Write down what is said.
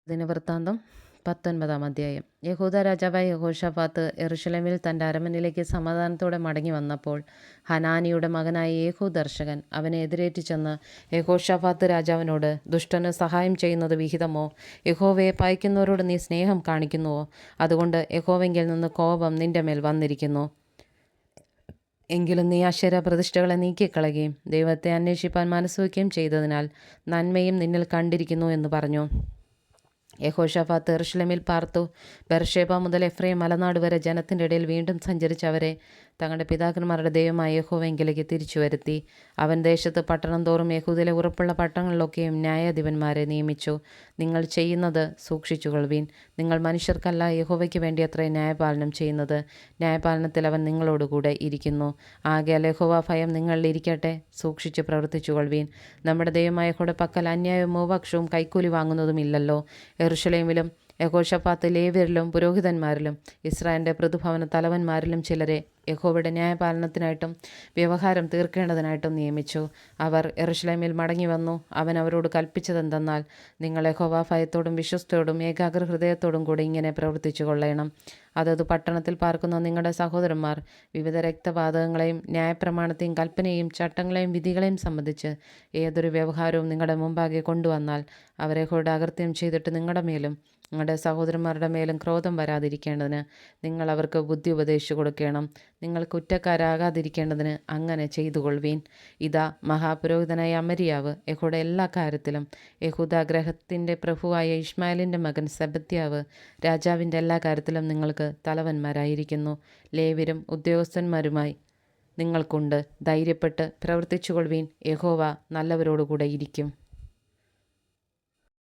ദിനവൃത്താന്തം 19 അധ്യായം. യഹൂദ രാജാവായ യഹോശാഫാത്ത് യെരൂശലേമിൽ തൻ്റെ അരമനയിലേക്ക് സമാധാനത്തോടെ മടങ്ങി വന്നപ്പോൾ ഹനാനിയുടെ മകനായ യേഹൂ ദർശകൻ അവനെ എതിരേറ്റ് ചെന്ന് യഹോശാഫാത്ത് രാജാവിനോട്, ദുഷ്ടന് സഹായം ചെയ്യുന്നത് വിഹിതമോ? യഹോവയെ പകയ്ക്കുന്നവരോട് നീ സ്നേഹം കാണിക്കുന്നുവോ? അതുകൊണ്ട് യഹോവെങ്കിൽ നിന്ന് കോപം നിന്റെ മേൽ വന്നിരിക്കുന്നു. എങ്കിലും നീ അശേര പ്രതിഷ്ഠകളെ നീക്കിക്കളയുകയും ദൈവത്തെ അന്വേഷിപ്പാൻ മനസ്സുവയ്ക്കുകയും ചെയ്തതിനാൽ നന്മയും നിന്നിൽ കണ്ടിരിക്കുന്നു എന്ന് പറഞ്ഞു. യഹോശാഫാത്ത് യെരൂശലേമിൽ പാർത്തു. ബെർശേബ മുതൽ എഫ്രയീം മലനാട് വരെ ജനത്തിൻ്റെ ഇടയിൽ വീണ്ടും സഞ്ചരിച്ചവരെ തങ്ങളുടെ പിതാക്കന്മാരുടെ ദൈവമായ യഹോവയെങ്കിലേക്ക് തിരിച്ചു വരുത്തി. അവൻ ദേശത്ത് പട്ടണം തോറും യഹൂദയിലെ ഉറപ്പുള്ള പട്ടണങ്ങളിലൊക്കെയും ന്യായാധിപന്മാരെ നിയമിച്ചു. നിങ്ങൾ ചെയ്യുന്നത് സൂക്ഷിച്ചുകൊള്ളുവീൻ. നിങ്ങൾ മനുഷ്യർക്കല്ല യഹോവയ്ക്ക് വേണ്ടിയത്രേ ന്യായപാലനം ചെയ്യുന്നത്. ന്യായപാലനത്തിൽ അവൻ നിങ്ങളോടുകൂടെ ഇരിക്കുന്നു. ആകയാൽ യഹോവ ഭയം നിങ്ങളിൽ ഇരിക്കട്ടെ. സൂക്ഷിച്ച് പ്രവർത്തിച്ചുകൊള്ളുവീൻ. നമ്മുടെ ദൈവമായ യഹോവയുടെ പക്കൽ അന്യായവും മോപക്ഷവും കൈക്കൂലി വാങ്ങുന്നതുമില്ലല്ലോ. യെരൂശലേമിലും യഹോശാഫാത്ത് ലേവ്യരിലും പുരോഹിതന്മാരിലും ഇസ്രായേലിൻ്റെ പ്രതിഭവന തലവന്മാരിലും ചിലരെ യഹോവയുടെ ന്യായപാലനത്തിനായിട്ടും വ്യവഹാരം തീർക്കേണ്ടതിനായിട്ടും നിയമിച്ചു. അവർ യെരൂശലേമിൽ മടങ്ങി വന്നു. അവൻ അവരോട് കൽപ്പിച്ചതെന്തെന്നാൽ, നിങ്ങൾ യഹോവ ഭയത്തോടും വിശ്വസ്തയോടും ഏകാഗ്ര ഹൃദയത്തോടും കൂടി ഇങ്ങനെ പ്രവർത്തിച്ചു കൊള്ളണം. അതത് പട്ടണത്തിൽ പാർക്കുന്ന നിങ്ങളുടെ സഹോദരന്മാർ വിവിധ രക്തപാതകങ്ങളെയും ന്യായപ്രമാണത്തെയും കൽപ്പനയും ചട്ടങ്ങളെയും വിധികളെയും സംബന്ധിച്ച് ഏതൊരു വ്യവഹാരവും നിങ്ങളുടെ മുമ്പാകെ കൊണ്ടുവന്നാൽ അവരെ യഹോവയുടെ അകൃത്യം ചെയ്തിട്ട് നിങ്ങളുടെ മേലും നിങ്ങളുടെ സഹോദരന്മാരുടെ മേലും ക്രോധം വരാതിരിക്കേണ്ടതിന് നിങ്ങൾ അവർക്ക് ബുദ്ധി ഉപദേശിച്ചു കൊടുക്കണം. നിങ്ങൾ കുറ്റക്കാരാകാതിരിക്കേണ്ടതിന് അങ്ങനെ ചെയ്തുകൊള്ളുവീൻ. ഇതാ, മഹാപുരോഹിതനായ അമര്യാവ് യഹോവയുടെ എല്ലാ കാര്യത്തിലും യഹൂദാഗ്രഹത്തിൻ്റെ പ്രഭുവായ ഇശ്മായേലിൻ്റെ മകൻ സെബദ്യാവ് രാജാവിൻ്റെ എല്ലാ കാര്യത്തിലും നിങ്ങൾക്ക് തലവന്മാരായിരിക്കുന്നു. ലേവ്യരും ഉദ്യോഗസ്ഥന്മാരുമായി നിങ്ങൾക്കുണ്ട്. ധൈര്യപ്പെട്ട് പ്രവർത്തിച്ചുകൊള്ളുവീൻ. യഹോവ നല്ലവരോടുകൂടെ ഇരിക്കും.